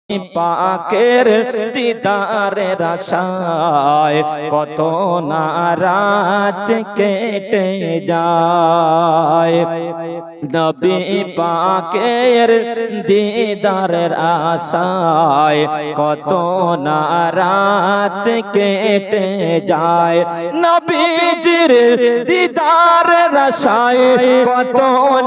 পাকের দিদারের আশায় কত না রাত কেটে যায়। নবী পাকের দিদারের আশায় কত না রাত কেটে যায়। নবীজির দিদারের আশায় কত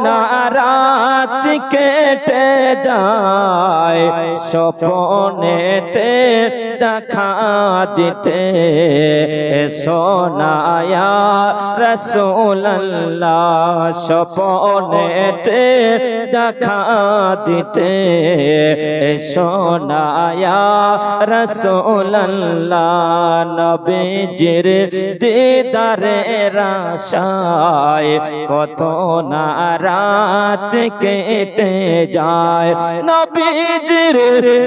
না রাত কেটে যায়। স্বপ্নেতে দেখা দিতে সোনায়া রাসূলুল্লাহ, স্বপ্নেতে দেখা দিতে সোনায়া রাসূলুল্লাহ। নবীজির দিদারের আশায় কত না রাত কেটে যায়। নবীজির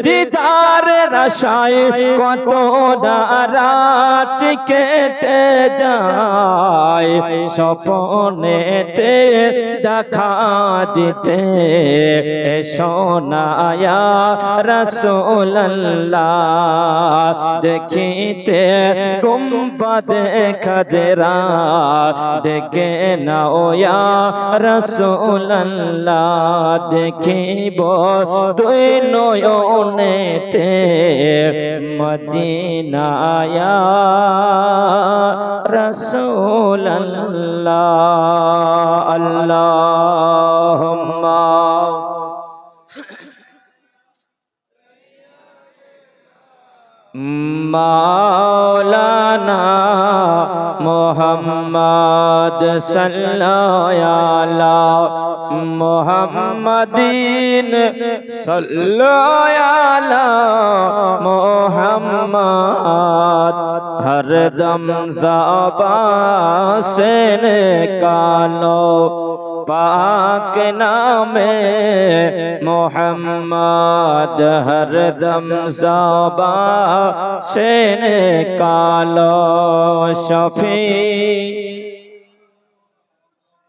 দিদারের আশায় কত না রাত কেটে যায়। স্বপ্নেতে দেখা দিতে সোনায়া রাসূলুল্লাহ। দেখিতে গুম্বদে খাজরা দেখে নাও ইয়া রাসূলুল্লাহ। দেখিব দুই নয়নেতে মদিনা ইয়া রাসূলুল্লাহ। আল্লাহুম্মা মাওলানা মুহাম্মদ সাল্লাল্লাহু আলা মুহাম্মাদিন সাল্লাল্লাহু আলা মুহাম্মদ। হরদম ज़बान से निकालो पाक नामे मोहम्मद। हरदम ज़बान से निकालो शफी।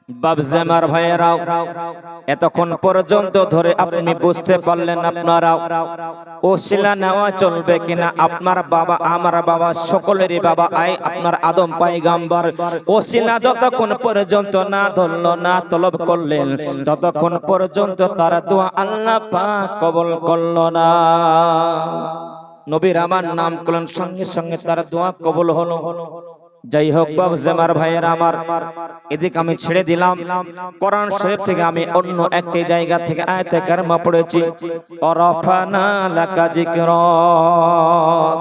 বাবজেমার ভাইয়েরাও, এতক্ষণ পর্যন্ত ধরে আপনি বুঝতে পারলেন আপনারা ওসিলা নেওয়া চলবে কিনা? আপনার বাবা, আমার বাবা, সকলেরই বাবা আপনার আদম পয়গম্বর। ওসিলা যতক্ষণ পর্যন্ত না ধরল, না তলব করলেন, ততক্ষণ পর্যন্ত তার দোয়া আল্লাহ পাক কবুল করল না। নবীর আমার নাম করলেন, সঙ্গে সঙ্গে তার দোয়া কবুল হলো। যাই হোক বাবজেমার ভাইয়েরা আমার, এদিকে আমি ছেড়ে দিলাম। কোরআন শরীফ থেকে আমি অন্য একটি জায়গা থেকে আয়াতে কারিমা পড়েছি, ওয়ারাফানা লাকা যিকরাক।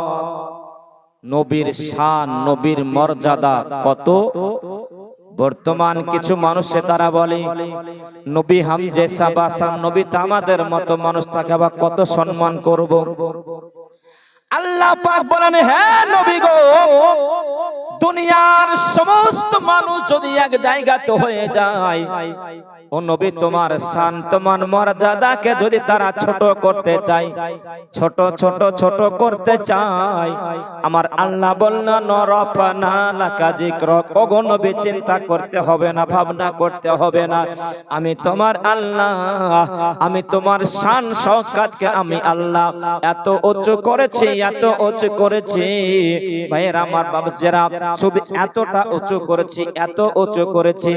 নবীর শান, নবীর মর্যাদা কত। বর্তমান কিছু মানুষে তারা বলে নবী হাম জেসা বাসার, নবী তো আমাদের মতো মানুষ, তাকে আবার কত সম্মান করব। আল্লাহ পাক বলেন, হ্যাঁ নবী গো, দুনিয়ার সমস্ত মানুষ যদি এক জায়গাতে হয়ে যায়, ও নবী তোমার শান, তোমার মর্যাদাকে যদি তারা ছোট করতে চায়, ছোট ছোট ছোট করতে চায়, আমার আল্লাহ বললেন নরফানা লাকা যিকরাক। ওগো নবী চিন্তা করতে হবে না, ভাবনা করতে হবে না, আমি তোমার আল্লাহ, আমি তোমার শান শওকতকে আমি আল্লাহ এত উঁচু করেছি, এত উঁচু করেছি। ভাইয়ের আমার বাবুজিরা, শুধু এতটা উঁচু করেছি, এত উঁচু করেছি,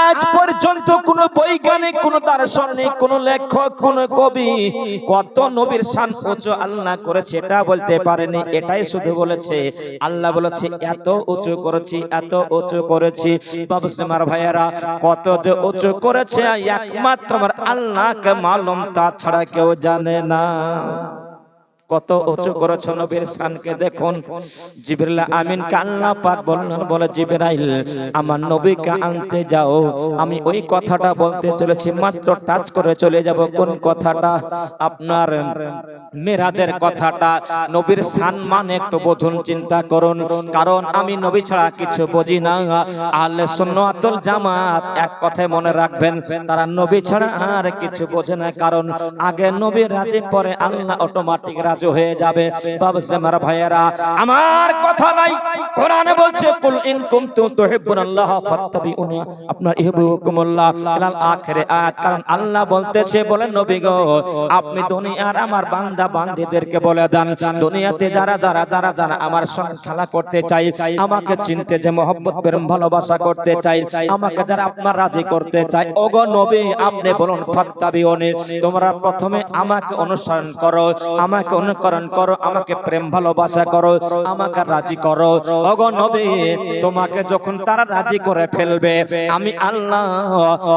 আজ পর্যন্ত কোন বৈজ্ঞানিক, কোন দার্শনিক, কোন লেখক, কোন কবি কত নবীর শান উঁচু আল্লাহ করেছে এটা বলতে পারেনি। এটাই শুধু বলেছে, আল্লাহ বলেছে এত উঁচু করেছি, এত উঁচু করেছি। বাবুজিমার ভাইয়েরা, কত যে উঁচু করেছে একমাত্র আমার আল্লাহকে মালুম, তাছাড়া কেউ জানে না। কত উঁচু করেছে নবীর শানকে দেখুন। জিবরিল আমিনকে আল্লাহ পাক বললেন, বলে জিবরাইল আমার নবীকে আনতে যাও। আমি ওই কথাটা বলতে চলেছি, মাত্র টাচ করে চলে যাব। কোন কথাটা? আপনার মেরাজের কথাটা। নবীর শান মানে একটু বুঝুন, চিন্তা করুন, কারণ আমি নবী ছাড়া কিছু বুঝি না। আহলে সুন্নাত ওয়াল জামাত এক কথায় মনে রাখবেন, তারা নবী ছাড়া আর কিছু বোঝে না। কারণ আগে নবী রাজি, পরে আল্লাহ অটোমেটিক রাজি। রাজি হয়ে যাবে। বাবুজি আমার ভাইয়েরা, আমার কথা নাই, কোরআনে বলছে কুল ইন কুনতুম তুহিব্বুনাল্লাহ ফাত্তাবিউনি আপনার ইহবুকুমুল্লাহ ইলাল আখিরে আয়াত। কারণ আল্লাহ বলতেছে, বলেন নবী গো, আপনি দুনিয়ার আমার বান্দা বান্দীদেরকে বলে দেন, দুনিয়াতে যারা যারা যারা যারা আমার সঙ্গে খেলা করতে চাই, আমাকে চিনতে যে মহব্বত প্রেম ভালোবাসা করতে চাই, আমাকে যারা আপনার রাজি করতে চাই, ওগো নবী আপনি বলুন ফাত্তাবিউনি, তোমরা প্রথমে আমাকে অনুসরণ করো, আমাকে অনুকরণ করো, আমাকে প্রেম ভালোবাসা করো, আমাকে রাজি করো। ওগো নবী, তোমাকে যখন তারা রাজি করে ফেলবে, আমি আল্লাহ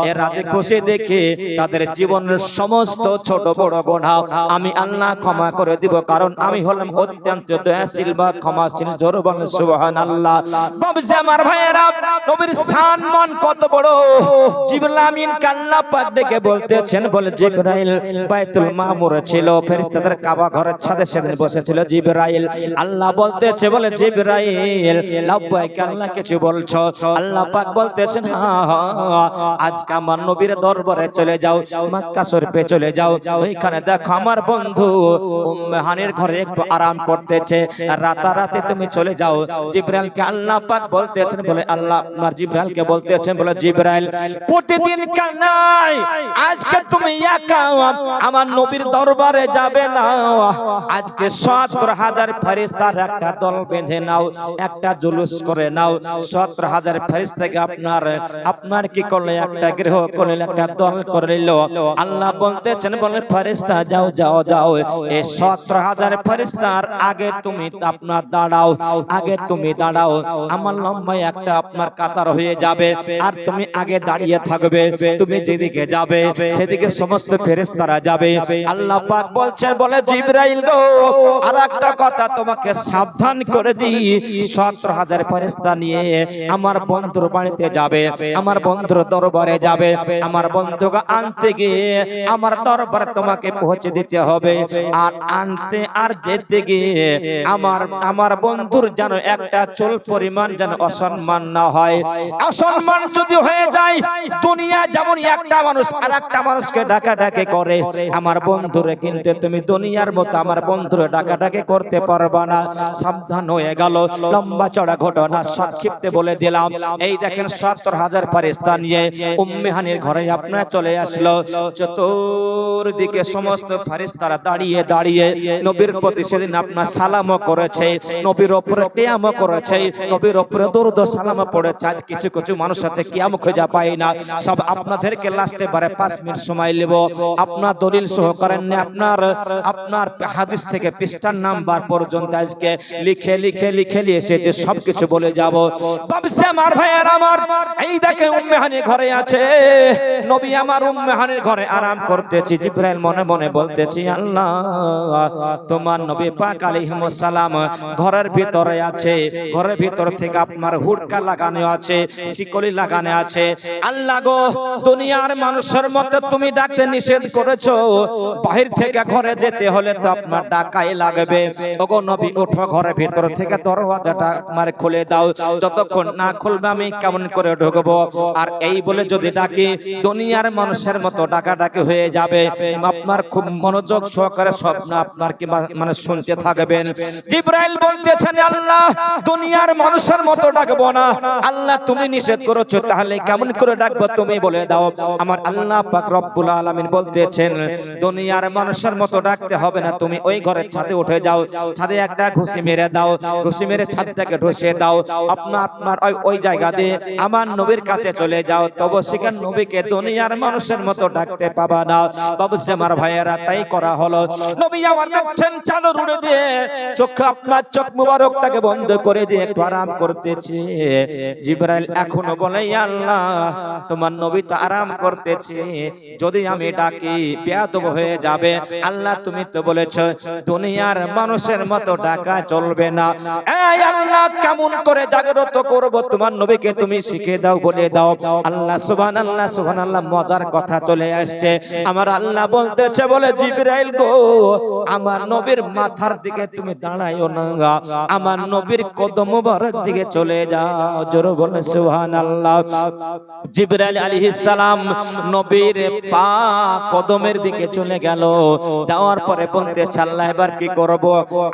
এর রাজি খুশি দেখে তাদের জীবনের সমস্ত ছোট বড় গুনাহ আমি আল্লাহ ক্ষমা করে দিব, কারণ আমি হলাম অত্যন্ত দয়াশীল বা ক্ষমাশীল। জোরে বলেন সুবহানাল্লাহ। বাবজি আমার ভাইয়েরা, নবীর সম্মান কত বড়। জিবরিল আমিনকে আল্লাহ পাক ডেকে বলতেছেন, বলে জিবরাইল বাইতুল মামুর ছিল, ফেরেশতাদের কাবা ঘরের ছাদে সেদিন বসেছিল জিবরাইল। আল্লাহ বলতেছে, বলে জিবরাইল লাব্বাইক, আল্লাহ কিছু বলছো? আল্লাহ পাক বলতেছেন, হ্যাঁ হ্যাঁ, আজকে আমার নবীর দরবারে চলে যাও, মক্কা শরীফে চলে যাও, ওইখানে দেখো আমার বন্ধু উম্মে হানির ঘরে একটু আরাম করতেছে, রাতারাতি তুমি চলে যাও। জিবরাইলকে আল্লাহ পাক বলতেছেন, বলে আল্লাহ আমার জিবরাইলকে বলতেছেন, বলে জিবরাইল প্রতিদিন কানাই, আজকে তুমি একা আমার নবীর দরবারে যাবে না, আজকে ৭০,০০০ ফেরেশতার একটা দল বেঁধে নাও, একটা জুলুস করে নাও। ৭০,০০০ ফেরেশতাকে আপনার কি করলে, একটা গৃহ করলে, একটা দল করে নিল। আল্লাহ বলতেছেন, বলে ফেরেশতা যাও যাও যাও, এই ৭০,০০০ ফেরেশতার আগে তুমি আপনার দাঁড়াও, আগে তুমি দাঁড়াও, আমার লম্বা একটা আপনার কাতার হয়ে যাবে, আর তুমি আগে দাঁড়িয়ে থাকবে, তুমি যেদিকে যাবে সেদিকে সমস্ত ফেরেশতারা যাবে। আল্লাহ পাক বলছেন, বলে জিবরাইল গো, আর একটা কথা তোমাকে সাবধান করে দিই, ৭০,০০০ ফেরেশতা নিয়ে আমার বন্ধুর বাড়িতে যাবে, আমার বন্ধুর দরবারে যাবে, আমার বন্ধুকে আনতে গিয়ে আমার দরবারে তোমাকে পৌঁছে দিতে হবে, আর আনতে আর যেতে গিয়ে আমার বন্ধুর যেন একটা চুল পরিমাণ যেন অসম্মান না হয়। অসম্মান যদি হয়ে যায়, দুনিয়া যেমন একটা মানুষ আর একটা মানুষকে ডাকাডাকি করে, আমার বন্ধুরে কিন্তু তুমি দুনিয়ার মতো আমার বন্ধুরে ডাকাডাকি করতে পারবা না। সাবধান হয়ে গেল। লম্বা চড়া ঘটনা সংক্ষিপ্তে বলে দিলাম। এই দেখেন ৭০,০০০ ফেরেশতা নিয়ে উম্মে হানির ঘরে আপনারা চলে আসলো। চতুর্দিকে সমস্ত ফেরেশতারা দাঁড়িয়ে দাঁড়িয়ে নবীর প্রতি সেদিন আপনার সালামও করেছে, নবীর উপরে কিয়াম করেছে, নবীর উপরে দরুদ সালাম পড়েছে। আজ কিছু কিছু মানুষ আছে কিয়াম খোঁজা পায় না। সব আপনাদেরকে লাস্টে বারে ৫ মিনিট সময় নেব, আপনার দলিল সহ করেন না, আপনার হাদিস থেকে পৃষ্ঠার নাম্বার পর্যন্ত আজকে লিখে লিখে লিখে নিয়ে এসেছে, সবকিছু বলে যাব। বাবসে আমার ভাইয়ের আমার, এই দেখেন উম্মে হানির ঘরে আছে নবী, আমার উম্মে হানির ঘরে আরাম করতেছি। জিবরাইল মনে মনে বলতেছি, আল্লাহ তোমার নবী পাক আলাইহিস সালাম ঘরের ভিতরে আছে, ঘরের ভিতর থেকে আপনার হুড়কা লাগানো আছে, শিকলি লাগানো আছে। আল্লাহ গো, দুনিয়ার মানুষের মতো তুমি ডাকতে নিষেধ করেছো, বাহির থেকে ঘরে যেতে হলে তো আপনার ডাকাই লাগবে। ওগো নবী ওঠো, ঘরের ভিতর থেকে দরওয়াজাটা আমার খুলে দাও, যতক্ষণ না খুলবে আমি কেমন করে ঢুকবো? আর এই বলে যদি ডাকি, দুনিয়ার মানুষের মতো ডাকাডাকি হয়ে যাবে। আপনার খুব মনোযোগ সহকারে স্বপ্ন আপনার কি মানে শুনতে থাকবেন। জিবরাইল বলতেছেন, আল্লাহ দুনিয়ার মানুষের মতো ডাকবো না, আল্লাহ তুমি নিষেধ করেছো, তাহলে কেমন করে ডাকবো তুমি বলে দাও। আমার আল্লাহ পাক রব্বুল আলামিন বলতেছেন, দুনিয়ার মানুষের মতো ডাকতে হবে না, তুমি ওই ঘরের ছাদে উঠে যাও, ছাদে একটা ঘুষি মেরে দাও, ঘুষি মেরে ছাদটাকে ঢসে দাও, আপনার ওই জায়গা দিয়ে আমার নবীর কাছে চলে যাও, তবে সেখানে নবীকে দুনিয়ার মানুষের মতো ডাকতে পাবা না। বাবুজি আমার ভাইয়েরা, তাই করা হলো। নবী আমার দেখছেন চাদর উড়ে দিয়ে আপনার চোখ মুবারকটাকে বন্ধ করে দিয়ে একটু আরাম করতেছে। জিবরাইল এখনো বলে, আল্লাহ তোমার নবী তো আরাম করতেছে, যদি আমি ডাকি বেয়াদব হয়ে যাবে। আল্লাহ তুমি তো বলেছো দুনিয়ার মানুষের মতো ডাকা চলবে না। এই আল্লাহ কেমন করে জাগ্রত করব তোমার নবীকে, তুমি শিখিয়ে দাও, বলে দাও। আল্লাহ সুবহানাল্লাহ সুবহানাল্লাহ, মজার কথা চলে আসছে। আমার আল্লাহ বলতেছে, বলে জিবরাইল গো, আমার নবীর মাথার দিকে তুমি দাঁড়াইও না, আমার নবীর কদম মুবারক দিকে চলে যাও। জোরে বলে সুবহানাল্লাহ। জিবরাইল আলাইহিস সালাম নবীর পা কদমের দিকে চলে গেল, যাওয়ার পরে বলতেছে, দিয়েছে আল্লাহ এবার কি করব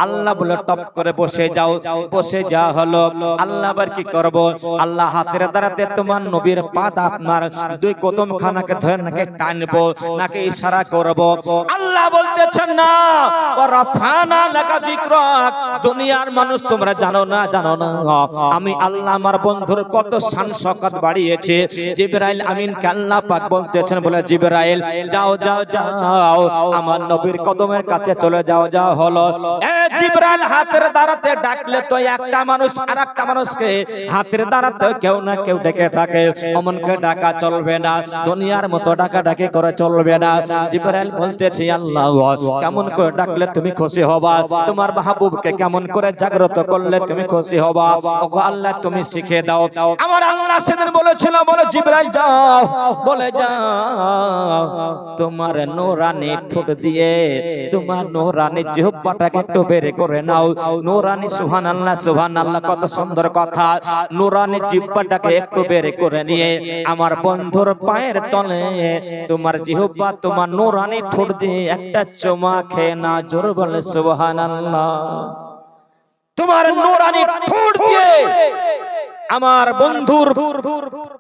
আল্লাহ বলে টপ করে বসে যাও বসে যা হলো আল্লাহ এবার কি করব আল্লাহ হাতের দ্বারাতে তোমার নবীর পাত আপনার দুই কদম খানাকে ধরে নাকি টানবো নাকি ইশারা করব আল্লাহ বলতেছেন না ওয়ারাফানা লাকা যিকরাক দুনিয়ার মানুষ তোমরা জানো না আমি আল্লাহ আমার বন্ধুর কত শান শওকত বাড়িয়েছে জিবরাইল আমিনকে আল্লাহ পাক বলতেছেন বলে জিবরাইল যাও যাও যাও আমার নবীর কদমের কাছে চলে যাও যাও হলো এ জিবরাইল হাতের দ্বারাতে ডাকলে তো একটা মানুষ আরেকটা মানুষকে হাতের দ্বারাতে কেউ না কেউ ডেকে থাকে অমনকে ডাকা চলবে না দুনিয়ার মতো ডাকাডাকি করে চলবে না জিবরাইল বলতেছে আল্লাহ কেমন করে ডাকলে তুমি খুশি হবা তোমার মাহবুবকে কেমন করে জাগ্রত করলে তুমি খুশি হবা ওগো আল্লাহ তুমি শিখিয়ে দাও আমার আল্লাহ সেদিন বলেছিল বলে জিবরাইল যাও বলে যাও তোমার নূরানি ঠোঁট দিয়ে তোমার নূরানি জিহ্বাটাকে একটু বের করে নাও নূরানি সুবহানাল্লাহ কত সুন্দর কথা নূরানি জিহ্বাটাকে একটু বের করে নিয়ে আমার বন্ধুর পায়ের তলে তোমার জিহ্বা তোমার নূরানি ঠোঁট দিয়ে একটা চুমা খেয়ে না জোর বলে সুবহানাল্লাহ তোমার নূরানি ঠোঁট দিয়ে আমার বন্ধুর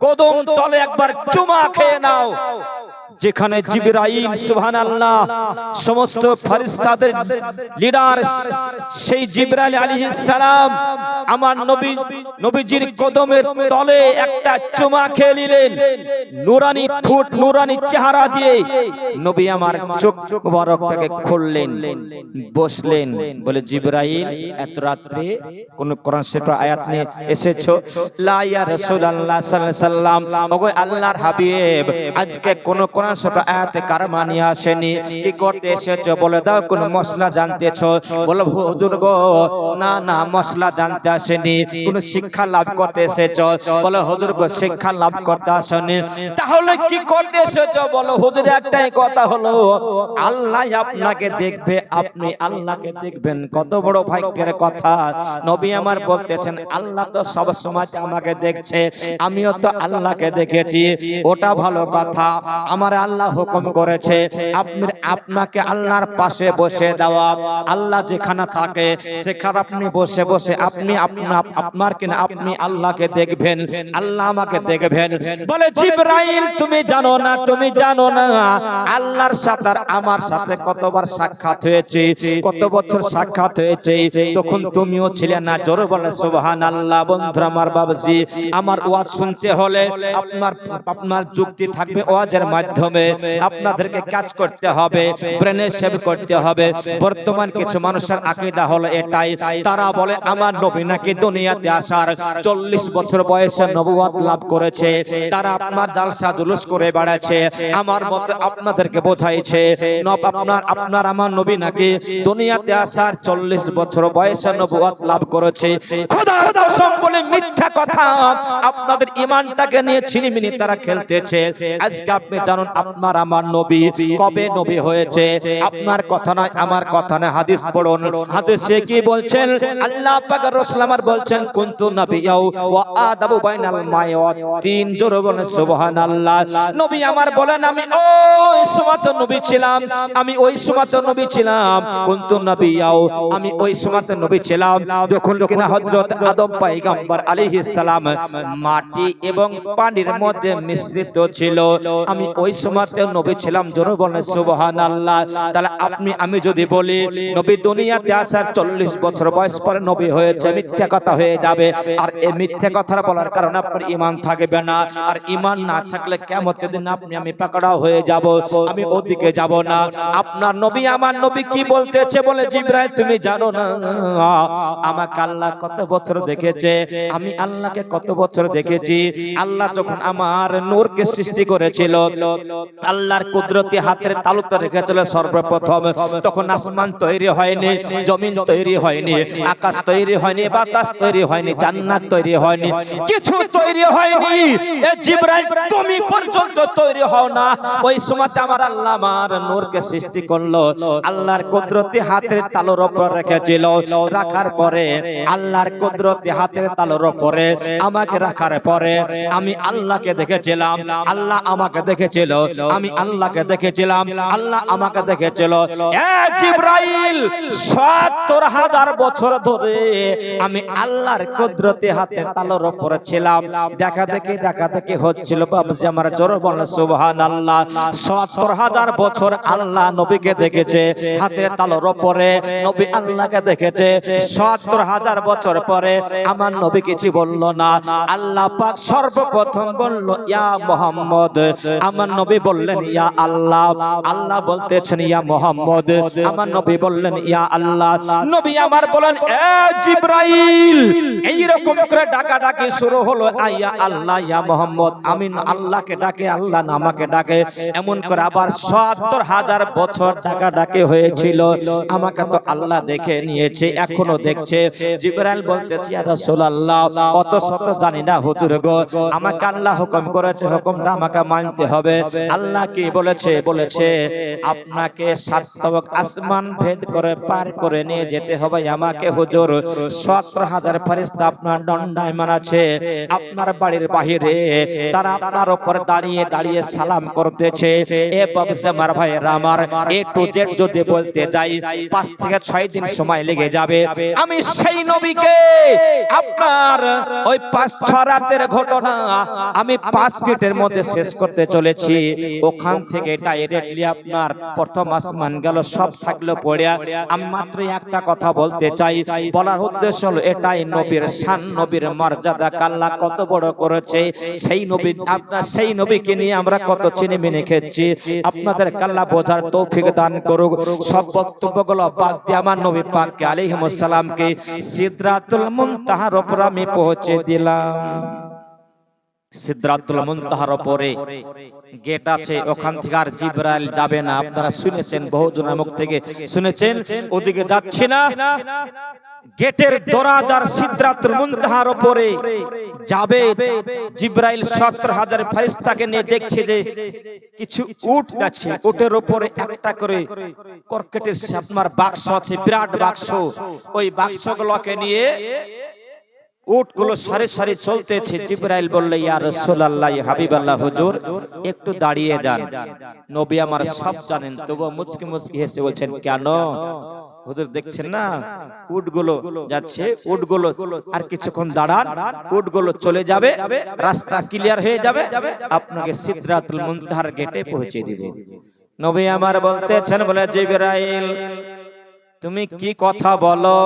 কদম তলে একবার চুমা খেয়ে নাও যেখানে জিবরাইল সুবহানাল্লাহ সমস্ত ফেরেশতাদের লিডার সেই জিবরাইল আলাইহিস সালাম আমার নবীজির কদমের তলে একটা চুমা খেয়ে নিলেন নূরানি ঠোঁট নূরানি চেহারা দিয়ে নবী আমার চোখ মুবারকটাকে খুললেন বসলেন বলে জিবরাইল এত রাতে কোন কোরআন শরীফের আয়াত নিয়ে এসেছো লা ইয়া রাসূলুল্লাহ সাল্লাল্লাহু আলাইহি সাল্লাম ওগো আল্লাহর হাবিব আজকে কোন কোরআন শরীফের আয়াতে কারমা নিয়ে আসেনি কি করতে এসেছো বলে দাও কোন মশলা জানতেছো বলে হুজুর গো না না মশলা জানতে আসেনি কোন শিক্ষা লাভ করতে এসেছো বলে হুজুর গো শিক্ষা লাভ করতে আসেনি তাহলে কি করতে এসেছো বলো হুজুর একটাই কথা হলো আল্লাহ আপনাকে দেখবে আপনি আল্লাহকে দেখবেন কত বড় ভাগ্যের কথা নবী আমার বলতেছেন আল্লাহ তো সব সময় আমাকে দেখছে আমিও তো আল্লাহকে দেখেছি ওটা ভালো কথা আমার আল্লাহ হুকুম করেছে আপনাকে আল্লাহর পাশে বসে দেওয়া আল্লাহ যেখানে থাকে সেখানে আপনি বসে বসে আপনি আপনার কিনা আপনি আল্লাহকে দেখবেন আল্লাহ আমাকে দেখবেন বলে জিবরাইল তুমি জানো না আল্লাহর সাথে আর আমার সাথে কতবার সাক্ষাৎ হয়েছে কত বছর সাক্ষাৎ হয়েছে তখন তুমিও ছিলে না জোরে বলে সুবহানাল্লাহ বন্ধুরা আমার বাবাজি আমার ওয়াজ শুনতে হলে আপনার যুক্তি থাকবে ওয়াজের মাধ্যমে আপনাদেরকে কাজ করতে হবে ব্রেনে সেভ করতে হবে বর্তমান কিছু মানুষের আকীদা হলো এটাই তারা বলে আমার নবী নাকি দুনিয়াতে আসার 40 বছর বয়সে নবুয়ত লাভ করেছে তারা আপনার জালসা জুলুস করে বেড়াচ্ছে আমার মতে আপনাদেরকে বোঝাইছে আপনার আমার নবী নাকি দুনিয়াতে আসার 40 বছর বয়সে নবুয়ত লাভ করেছে খোদার কসম বলে মিথ্যা কথা আপনাদের ঈমানটাকে নিয়ে ছিনিমিনি তারা খেলতেছে আজকে আপনি জানেন আপনার আমার নবী কবে নবী হয়েছে আপনার কথা নয় আমার কথা নয় হাদিস পড়ুন হাদিসে কি বলছেন আল্লাহ পাক রাসূল আমার বলছেন কুনতু নাবিয়াও ওয়া আদাবু বাইনাল মাই ওয়া তিন জোরে বলেন সুবহানাল্লাহ নবী আমার বলেন আমি ওই সময় তো নবী ছিলাম কুনতু নাবিয়াও আমি ওই সময় তো নবী ছিলাম যখন কিনা হযরত আদম পয়গম্বর আলাইহিস সালাম মাটি এবং পানির মধ্যে মিশ্রিত ছিল আমি ওই সময়তে নবী ছিলাম জোরে বলেন সুবহানাল্লাহ তাহলে আমি যদি বলি নবী দুনিয়াতে আসার 40 বছর বয়স পরে নবী হয়েছে মিথ্যা কথা হয়ে যাবে আর এই মিথ্যা কথা বলার কারণে আপনার ঈমান থাকবে না আর ঈমান না থাকলে কিয়ামতের দিন আমি পাকড়াও হয়ে যাব আমি ওদিকে যাব না আপনার নবী আমার নবী কি বলতেছে বলে জিবরাইল তুমি জানো না আমাকে আল্লাহ কত বছর দেখেছে আমি আল্লাহকে কত বছর দেখেছি আল্লাহ যখন আমার নূরকে সৃষ্টি করেছিল আল্লাহর কুদরতি হাতের তালুতে রেখেছিল সর্বপ্রথম তখন আসমান তৈরি হয়নি জমিন তৈরি হয়নি আকাশ তৈরি হয়নি বাতাস তৈরি হয়নি জান্নাত তৈরি হয়নি কিছু তৈরি হয়নি এ জিবরাইল তুমি পর্যন্ত তৈরি হও না ওই সময় আমার আল্লাহ আমার নূরকে সৃষ্টি করলো আল্লাহর কুদরতি হাতের তালুর উপর রেখেছিল রাখার পরে আল্লাহর কুদরতি হাতের তালুর উপরে আমাকে রাখার পরে আমি আল্লাহকে দেখেছিলাম আল্লাহ আমাকে দেখেছিল আমি আল্লাহকে দেখেছিলাম, আল্লাহ আমাকে দেখেছিল। এ জিবরাইল ৭০,০০০ বছর ধরে আমি আল্লাহর কুদরতি হাতে তালুর উপরে ছিলাম। দেখা দেখি হচ্ছিল। বাবজি আমার জোরে বলেন সুবহানাল্লাহ। ৭০,০০০ বছর আল্লাহ নবীকে দেখেছে হাতের তালুর উপরে, নবী আল্লাহকে দেখেছে। ৭০,০০০ বছর পরে আমার নবী কিছু বলল না। আল্লাহ পাক সর্বপ্রথম বলল ইয়া মুহাম্মদ। আমার নবী বললেন ইয়া আল্লাহ। আল্লাহ বলতেছেন ইয়া মুহাম্মদ। আমার নবী বললেন ইয়া আল্লাহ। নবী আমার বলেন এ জিবরাইল। এই রকম করে ডাকাডাকি শুরু হলো, ইয়া আল্লাহ ইয়া মুহাম্মদ। আমি আল্লাহকে ডাকে, আল্লাহ আমাকে ডাকে। এমন করে আবার ৭০,০০০ বছর ডাকাডাকি হয়েছিল। আমাকে তো আল্লাহ দেখে নিয়েছে, এখনো দেখছে। জিবরাইল বলতেছে ইয়া রাসূলুল্লাহ, অত শত জানি না হুজুর গো, আমাকে আল্লাহ হুকুম করেছে, হুকুমটা আমাকে মানতে হবে। আল্লাহ কি বলেছে? বলেছে আপনাকে ৭ তবক আসমান ভেদ করে পার করে নিয়ে যেতে হবে আমাকে হুজুর। ৭০,০০০ ফেরেশতা আপনার দণ্ডায়মান আছে আপনার বাড়ির বাহিরে, তারা আপনার উপর দাঁড়িয়ে দাঁড়িয়ে সালাম করতেছে। এ বাবজি আমার ভাইয়েরা আমার, এ টু জেড যদি বলতে যাই ৫ থেকে ৬ দিন সময় লেগে যাবে। আমি সেই নবীকে আপনার ওই ৫-৬ রাতের ঘটনা আমি ৫ মিনিটের মধ্যে শেষ করতে চলেছি। ওখান থেকে ডাইরেক্টলি আপনার প্রথম আসমান গেল, সব থাকলো পড়িয়া। আমি মাত্র একটা কথা বলতে চাই, বলার উদ্দেশ্য হলো এটাই, নবীর শান, নবীর মর্যাদা আল্লাহ কত বড় করেছে। সেই নবী, আপনার সেই নবীকে নিয়ে আমরা কত চিনিমিনি খেয়েছি। আপনাদের আল্লাহ বোঝার তৌফিক দান করুক। সব বক্তব্যগুলো বাদ দিয়ে আমার নবী পাককে আলাইহিস সালামকে সিদরাতুল মুনতাহার উপর আমি পৌঁছে দিলাম। সিদরাতুল মুনতাহার উপরে গেট আছে, ওখান থেকে আর জিবরাইল যাবে না। আপনারা শুনেছেন, বহুজনের মুখ থেকে শুনেছেন, ওদিকে যাচ্ছে না। গেটের দরজার সিদরাতুল মুনতাহার উপরে যাবে জিবরাইল। ৭০,০০০ ফেরেশতাকে নিয়ে দেখছে যে কিছু উট যাচ্ছে, উটের উপরে একটা করে কর্কেটের আপনার বাক্স আছে, বিরাট বাক্স। ওই বাক্সগুলোকে নিয়ে উটগুলো সারি সারি চলতেছে। জিবরাইল বলল ইয়া রাসূলুল্লাহ, ইয়া হাবিবাল্লাহ হুজুর একটু দাঁড়িয়ে যান। নবী আমার সব জানেন, তবু মুচকি মুচকি হেসে বলছেন কেন হুজুর? দেখছেন না উটগুলো যাচ্ছে, উটগুলো আর কিছুক্ষণ দাঁড়ান, উটগুলো চলে যাবে, রাস্তা ক্লিয়ার হয়ে যাবে, আপনাকে সিদরাতুল মুনতাহার গেটে পৌঁছে দিব। নবী আমার বলতেছেন, বলে জিবরাইল তুমি কি কথা বলো?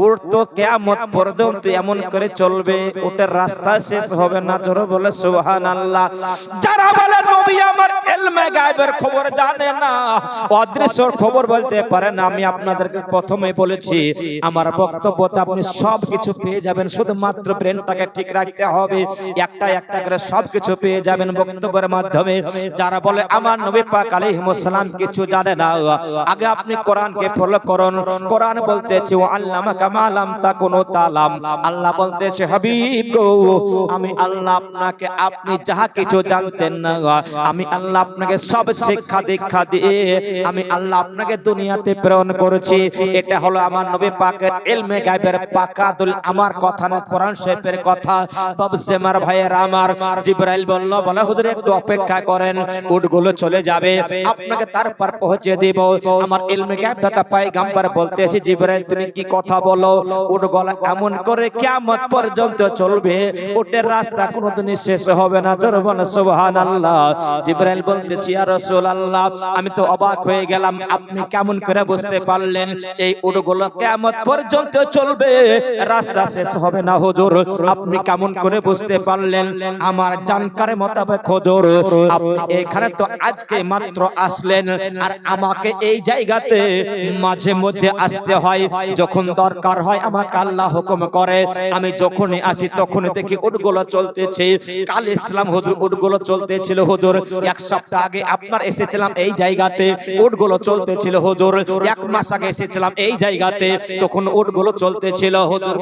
উট তো কিয়ামত পর্যন্ত এমন করে চলবে, উটের রাস্তা শেষ হবে না। জোরে বলে সুবহানাল্লাহ। যারা বলে নবী আমার ইলমে গায়বের খবর জানে না, অদৃশ্যর খবর বলতে পারে না, আমি আপনাদেরকে প্রথমেই বলেছি আমার বক্তব্যতে আপনি সব কিছু পেয়ে যাবেন, শুধুমাত্র ব্রেনটাকে ঠিক রাখতে হবে। একটা একটা করে সব কিছু পেয়ে যাবেন বক্তব্যের মাধ্যমে। যারা বলে আমার নবী পাক আলাইহিস সালাম কিছু জানে না, আগে আপনি কোরআনকে ফলো করুন। কোরআন বলতেছে ওয়া আল্লামাকা মা লাম তাকুনু তালাম। আল্লাহ বলতেছে হাবিব গো, আমি আল্লাহ আপনাকে, আপনি যাহা কিছু জানতেন না, আমি আল্লাহ আপনাকে সব শিক্ষা দীক্ষা দিয়ে আমি আল্লাহ আপনাকে দুনিয়াতে প্রেরণ করেছি। এটা হলো আমার নবী পাকের ইলমে গায়বের পাকাদুল, আমার কথা না, কোরআন শরীফের কথা। বাবজি আমার ভাইয়েরা আমার, জিবরাইল বলল, বলে হুজুর একটু অপেক্ষা করেন, উটগুলো চলে যাবে, আপনাকে তারপর পৌঁছে দেব। আমার ইলমে গায়ব দাতা পয়গম্বর বলতেছে জিবরাইল তুমি কি কথা বলো? উটগুলো এমন করে কিয়ামত পর্যন্ত চলবে, উটের রাস্তা কোনোদিন শেষ হবে না। জোরে বলেন সুবহানাল্লাহ। জিবরাইল বলতেছে ইয়া রাসূলুল্লাহ, আমি তো অবাক হয়ে গেলাম, আপনি কেমন করে বুঝতে পারলেন এই উটগুলো কিয়ামত পর্যন্ত চলবে, রাস্তা শেষ হবে না হুজুর? আপনি কেমন করে বুঝতে পারলেন? আমার জানকার মোতাবেক হুজুর, আপনি এখানে তো আজকে মাত্র আসলেন, আর আমাকে এই জায়গাতে মাঝে মধ্যে আসতে হয়, যখন দরকার হয় আমাকে আল্লাহ হুকুম করে। আমি যখনই আসি তখনই দেখি উটগুলো চলতেছে। কাল ইসলাম হুজুর উটগুলো চলতেছিল হুজুর, এক সপ্তাহ আগে আপনার এসেছিলাম এই জায়গাতে, উটগুলো চলতেছিল হুজুর। এক মাস আগে এসেছিলাম এই জায়গাতে, তখন উটগুলো চলতেছিল হুজুর।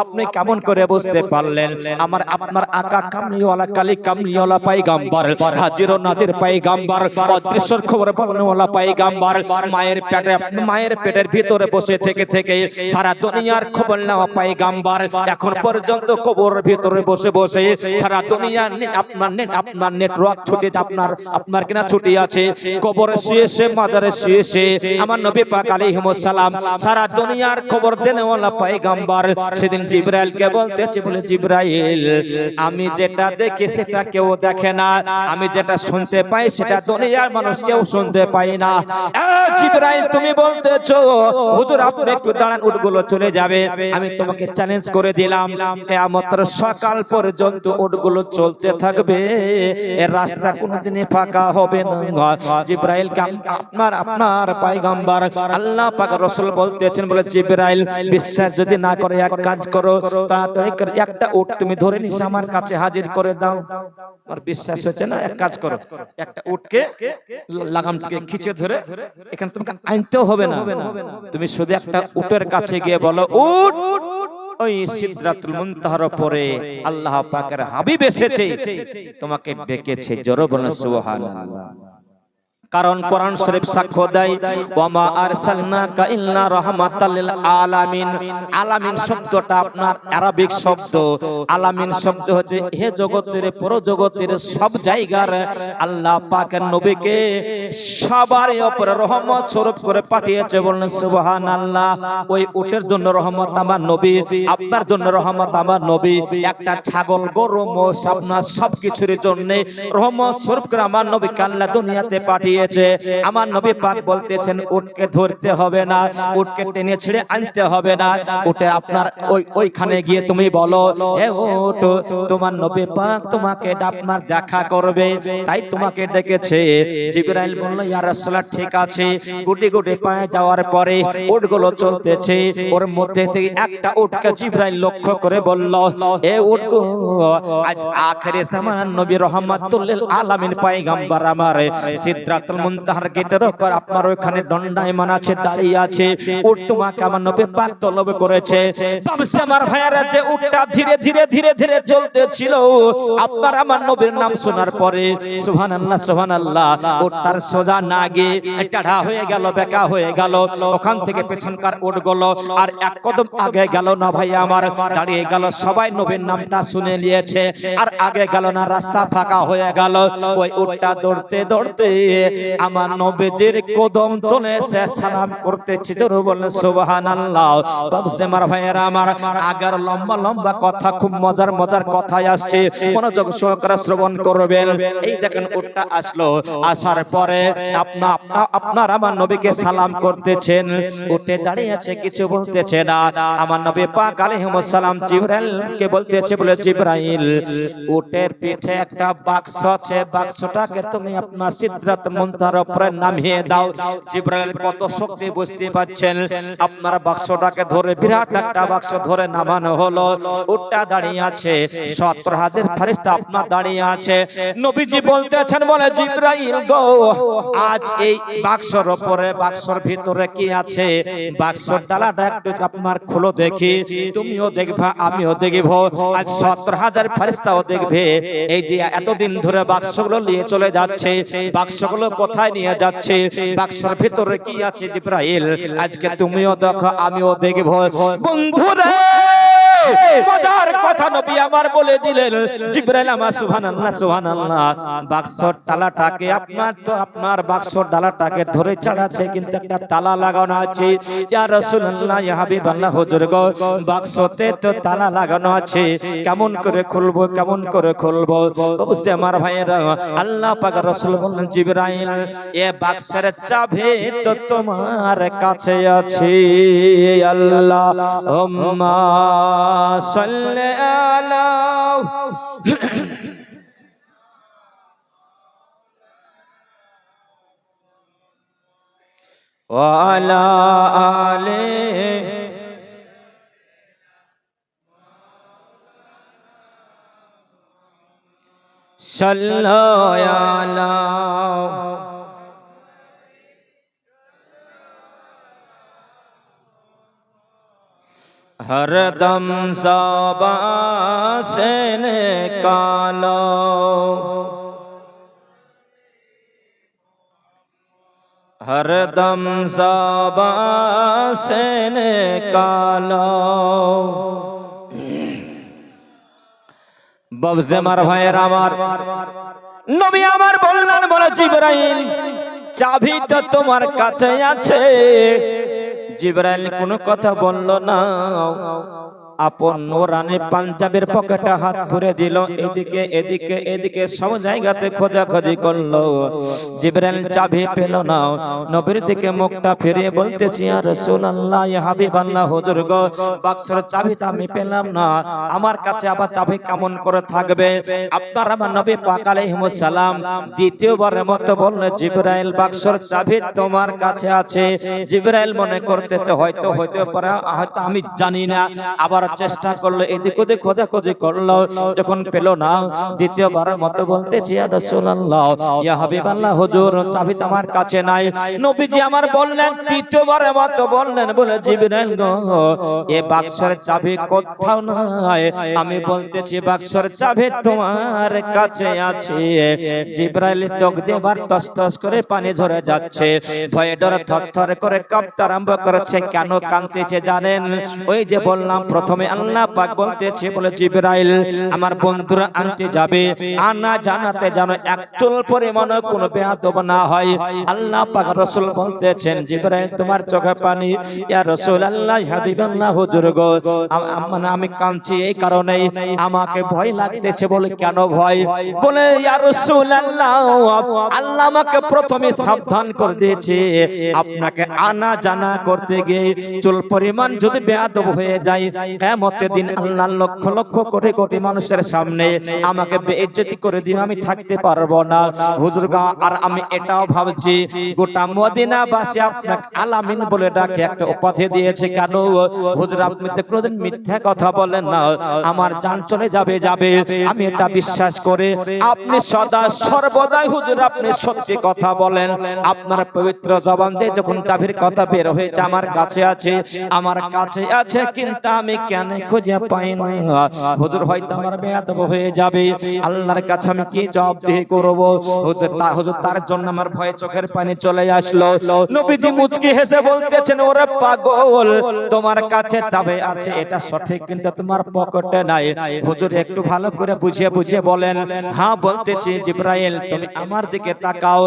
আপনি কেমন করে বুঝতে পারলেন? আমার আপনার আকা কামলিওয়ালা কালী কামলিওয়ালা পয়গম্বর, হাজির ও নাজির পয়গম্বর, অদৃশ্যের খবর বলনেওয়ালা পয়গম্বর, মায়ের পেটে মায়ের পেটের ভিতরে বসে থেকে থেকে সারা দুনিয়ার খবর নেওয়া পয়গম্বর এখন পর্যন্ত কবরের ভিতরে বসে বসে সারা দুনিয়ার আপনার নেটওয়ার্ক ছুটি আপনার কিনা ছুটি আছে কবরে শুয়ে মাজারে শুয়ে আমার নবী পাক আলাইহিস সালাম সারা দুনিয়ার খবর দেনেওয়ালা পয়গম্বর সেদিন জিবরাইলকে বলতেছে বলে জিবরাইল আমি যেটা দেখি সেটা কেউ দেখে না আমি যেটা শুনতে পাই সেটা দুনিয়ার মানুষ কেউ শুনতে পায় না জিবরাইল তুমি বলতেছো হুজুর আপনি একটু দাঁড়ান উটগুলো চলে যাবে আমি তোমাকে চ্যালেঞ্জ করে দিলাম কিয়ামতের সকাল পর্যন্ত উটগুলো চলতে থাকবে এর রাস্তা কোনোদিনই ফাঁকা হবে না জিবরাইলকে আপনার পয়গম্বর আল্লাহ পাক রাসূল বলতেছেন বলে জিবরাইল বিশ্বাস যদি না করে এক কাজ করো তাড়াতাড়ি করে একটা উট তুমি ধরে নিয়ে আমার কাছে হাজির করে দাও আর বিশ্বাস হচ্ছে না এক কাজ করো একটা উটকে লাগামকে খিচে ধরে এখানে তোমাকে আনতেও হবে না তুমি শুধু একটা উটের কাছে গিয়ে বলো উট ওই সিদরাতুল মুনতাহার পরে আল্লাহ পাকের হাবিব এসেছে তোমাকে ডেকেছে জোরে বলেন সুবহানাল্লাহ কারণ কোরআন শরীফ সাক্ষ্য দেয় ওয়ামা আরসালনাকা ইল্লা রাহমাতাল লিল আলামিন আলামিন শব্দটা আপনার আরবিক শব্দ আলামিন শব্দ হচ্ছে হে জগতের পুরো জগতের সব জায়গার আল্লাহ পাকের নবীকে সবার উপরে রহমত স্বরূপ করে পাঠিয়েছে বলেন সুবহানাল্লাহ ওই উটের জন্য রহমত আমার নবী আপনার জন্য রহমত আমার নবী একটা ছাগল গরু মোষ আপনার সবকিছুর জন্য রহমত স্বরূপ করে আমার নবীকে আল্লাহ দুনিয়াতে পাঠিয়ে আমার নবী পাক বলতেছেন উটকে ধরতে হবে না উটকে টেনে ছিঁড়ে আনতে হবে না উটে আপনার ওইখানে গিয়ে তুমি বলো হে উট তোমার নবী পাক তোমাকে আপনার দেখা করবে তাই তোমাকে ডেকেছে জিবরাইল বলল ইয়া রাসূলুল্লাহ ঠিক আছে গুটি গুটি পায়ে যাওয়ার পরে উটগুলো চলতেছে ওর মধ্যে থেকে একটা উটকে জিবরাইল লক্ষ্য করে বলল এ উট আজ আখিরে জামানার নবী রহমাতুল লিল আলামিন পয়গম্বর আমার সিদরাতুল মুনতাহার গেটের উপর আপনার ওখানে দণ্ডায়মান আছে দাঁড়িয়ে আছে উট তোমাকে আমার নবী পাক তলব করেছে তবে আমার ভাইয়ারা যে উটটা ধীরে ধীরে ধীরে ধীরে চলতেছিল আপনার আমার নবীর নাম শোনার পরে সুবহানাল্লাহ সুবহানাল্লাহ উটটার সোজা না গিয়ে কাঢ়া হয়ে গেল বেকা হয়ে গেল ওখান থেকে পেছনকার উটগুলো আর এক কদম আগে গেল না ভাই আমার দাঁড়িয়ে গেল সবাই নবীর নামটা শুনে নিয়েছে আর আগে গেল না রাস্তা ফাঁকা হয়ে গেল ওই উটটা দৌড়তে দৌড়তে আমার নবীজির কদম তলে সে সালাম করতেছে জোরে বলেন সুবহানাল্লাহ বাবুসে আমার ভাইয়েরা আমার আগের লম্বা লম্বা কথা খুব মজার মজার কথাই আসছে মনোযোগ সহকারে শ্রবণ করবেন এই দেখেন উটটা আসলো আসার পরে আপনার আমার নবীকে সালাম করতেছেন উঠে দাঁড়িয়ে আছে কিছু বলতেছে না আমার নবী পাক আলাইহিস সালাম জিবরাইলকে বলতেছে বলে জিবরাইল উটের পিঠে একটা বাক্স আছে বাক্সটাকে তুমি আপনার সিদরাতুল মুনতাহার উপরে নামিয়ে দাও জিবরাইল কত শক্তি বুঝতে পারছেন আপনার বাক্সটাকে ধরে বিরাট একটা বাক্স ধরে নামানো হলো উটটা দাঁড়িয়ে আছে 70,000 ফেরেশতা আপনার দাঁড়িয়ে আছে নবীজি বলতেছেন বলে জিবরাইল গো আজ এই বাক্সর উপরে বাক্সর ভিতরে কি আছে বাক্সর ডালাটা একটু আপনার খুলো দেখি তুমিও দেখবা আমিও দেখব আজ 70,000 ফেরেশতাও দেখবে এই যে এতদিন ধরে বাক্সগুলো নিয়ে চলে যাচ্ছে বাক্সগুলো কোথায় নিয়ে যাচ্ছে বাক্সের ভিতরে কি আছে জিবরাইল আজকে তুমিও দেখো আমিও দেখব বন্ধুরা মজার কথা নবী আমার বলে দিলেন জিবরাইল আমার সুবহানাল্লাহ সুবহানাল্লাহ বাক্সর তালাটাকে আপনার বাক্সর ডালাটাকে ধরে চাড়াচ্ছে কিন্তু একটা তালা লাগানো আছে ইয়া রাসূলুল্লাহ ইয়া হাবিবাল্লাহ হুজুর গো বাক্সতে তো তালা লাগানো আছে কেমন করে খুলবো কেমন করে খুলবো অবশ্যই আমার ভাইয়েরা আল্লাহ পাক রাসূল বললেন জিবরাইল এ বাক্সের চাবি তো তোমার কাছে আছে আল্লাহুম্মা সাল্লি আলা ওয়া আলা আলি সাল্লাল্লাহু আলা हरदम ज़बां से निकालो हरदम ज़बान से निकालो। बब्ज़े मार भाइয়ের আমার, নবী আমার বললেন, বলে জিবরাইল চাবি তো তোমার কাছে আছে। জিবরাইল কোনো কথা বলল না, আপন নূরানি পাঞ্জাবের পকেটে হাত ভরে দিল, এদিকে এদিকে এদিকে সব জায়গাতে খোঁজাখুঁজি করলো। জিবরাইল চাবি পেল না। নবীর দিকে মুখটা ফিরিয়ে বলতেছি, ইয়া রাসূলুল্লাহ, ইয়া হাবিবাল্লাহ, হুজুর গো, বাক্সের চাবিটা আমি পেলাম না, আমার কাছে আবার চাবি কেমন করে থাকবে? আপনার আমার নবী পাক আলাইহিস সালাম দ্বিতীয়বারের মতো বললেন, জিবরাইল বাক্সের চাবি তোমার কাছে আছে। জিবরাইল মনে করতেছে হয়তো হইতে পারে, হয়তো আমি জানি না। আবার চেষ্টা করলো, এদিক ওদিক খোঁজাখুঁজি করলো, যখন পেল না, দ্বিতীয়বারের মতো বলতেছি, ইয়া রাসূলুল্লাহ, ইয়া হাবিবাল্লাহ, হুজুর চাবি তো আমার কাছে নাই। নবীজি আমার বললেন, তৃতীয়বারের মতো বললেন, বলে জিবরাইল গো, এ বাক্সের চাবি কোথাও নাই, আমি বলতেছি বাক্সের চাবি তোমার কাছে আছে। জিবরাইল চোখ দিয়ে বার টস টস করে পানি ঝরে যাচ্ছে, ভয়ে ডরে থরথর করে কাঁপতে আরম্ভ করেছে। কেন কাঁদতেছে জানেন? ওই যে বললাম প্রথমে আল্লাহ পাক বলতেছে, বলে জিবরাইল আমার বন্ধুরা আনতে যাবে, আনা জানাতে যেন এক চুল পরিমাণ কোনো বেয়াদব না হয়। আল্লাহ পাক রাসূল বলতেছেন, জিবরাইল তোমার চোখে পানি। ইয়া রাসূলুল্লাহ, হাবিবাল্লাহ, হুজুর গো, আমি কাঁদছি এই কারণেই, আমাকে ভয় লাগতেছে। বলে কেন ভয়? বলে ইয়া রাসূলুল্লাহ, আল্লাহ আমাকে প্রথমে সাবধান করে দিয়েছে, আপনাকে আনা জানা করতে গিয়ে চুল পরিমাণ যদি বেয়াদব হয়ে যায়, কিয়ামতের দিন আল্লাহ লক্ষ লক্ষ কোটি কোটি মানুষের সামনে আমাকে বেইজ্জতি করে দিবে, আমি থাকতে পারবো না। হুজুর গো, আর আমি এটাও ভাবছি, গোটা মদিনাবাসী আপনাকে আলামিন বলে ডাকে, একটা উপাধি দিয়েছে। কেন? হুজুর আপনি তো কোনোদিন মিথ্যা কথা বলেন না, আমার জান চলে যাবে আমি এটা বিশ্বাস করে আপনি সদা সর্বদাই হুজুর আপনি সত্যি কথা বলেন। আপনার পবিত্র জবান দিয়ে যখন চাবির কথা বের হয়েছে, আমার কাছে আছে, আমার কাছে আছে, কিন্তু আমি কেন খুঁজে পাই না? হুজুর হয়তো আমার বেয়াদব হয়ে যাবে, আল্লাহর কাছে আমি কি জবাবদিহি করব? হুজুর তার জন্য আমার ভয়ে চোখের পানি চলে আসলো। নবীজি মুচকি হেসে বলতেছেন, ওরে পাগল, তোমার কাছে চাবি আছে এটা সঠিক, কিন্তু তোমার পকেটে নাই। হুজুর একটু ভালো করে বুঝিয়ে বুঝিয়ে বলেন। হ্যাঁ বলতেছি, জিবরাইল তুমি আমার দিকে তাকাও,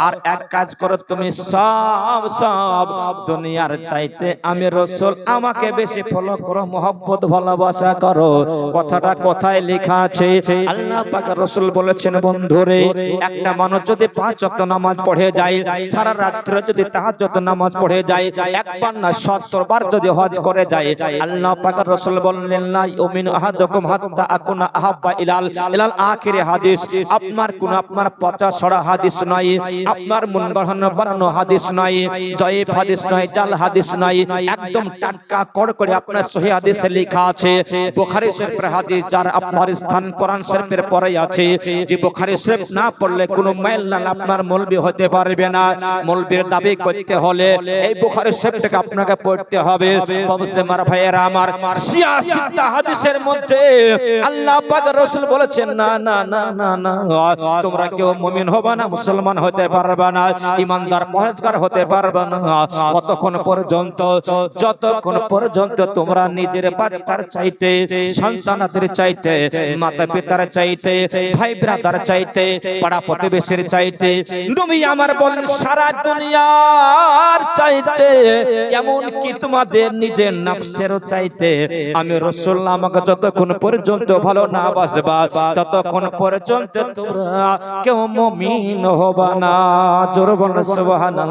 আর এক কাজ করো, তুমি সব দুনিয়ার চাইতে আমি রাসূল আমাকে বেশি ফলো করো, মহব্বত ভালোবাসা করো। কথাটা কোথায় লেখা আছে? আল্লাহ পাক রাসূল বলেছেন, বন্ধুরে, একটা মানুষ যদি 5 ওয়াক্ত নামাজ পড়ে যায়, সারা রাত যদি তাহাজ্জুদ নামাজ পড়ে যায়, একবার না 70 বার যদি হজ করে যায়, আল্লাহ পাক রাসূল বললেন, লা ইউমিনু আহাদুকুম হাত্তা আকুনা আহাব্বা ইলাল আখির হাদিস। আপনার কোন আপনার পচা ছড়া হাদিস নয়, আপনার মন বানানো হাদিস নয়, জয়ীফ হাদিস নয়, জাল হাদিস নয়, একদম টাটকা কড়কড়ে আপনার সহিহ হাদিসে লেখা আছে। বুখারী শরীফের হাদিস, যার আপনার স্থান কোরআন শরীফের পরেই আছে। যে বুখারী শরীফ না পড়লে কোনো মাইল না আপনার মৌলবি হতে পারবে না। মৌলবির দাবি করতে হলে এই বুখারী শরীফটাকে আপনাকে পড়তে হবে। বাবুসে মার ভাইয়েরা আমার, 86টা হাদিসের মধ্যে আল্লাহ পাক রাসূল বলেছেন, না না না না না, তোমরা কেউ মুমিন হবে না, মুসলমান হতে পারবে না, ইমানদার পরহেজগার হতে পারবে না যতক্ষণ পর্যন্ত তোমরা নিজের বাচ্চার চাইতে, সন্তানদের চাইতে, মাতা পিতার চাইতে, ভাই ব্রাদার চাইতে, পাড়া প্রতিবেশীর চাইতে, নবী আমার বলেন সারা দুনিয়ার চাইতে, এমন কি তোমাদের নিজের নফসেরও চাইতে আমি রাসূল আমাকে যতক্ষণ পর্যন্ত ভালো না বাসবা, ততক্ষণ পর্যন্ত তোমরা কেউ মুমিন হবে না। জোরে বলেন সুবহানাল্লাহ।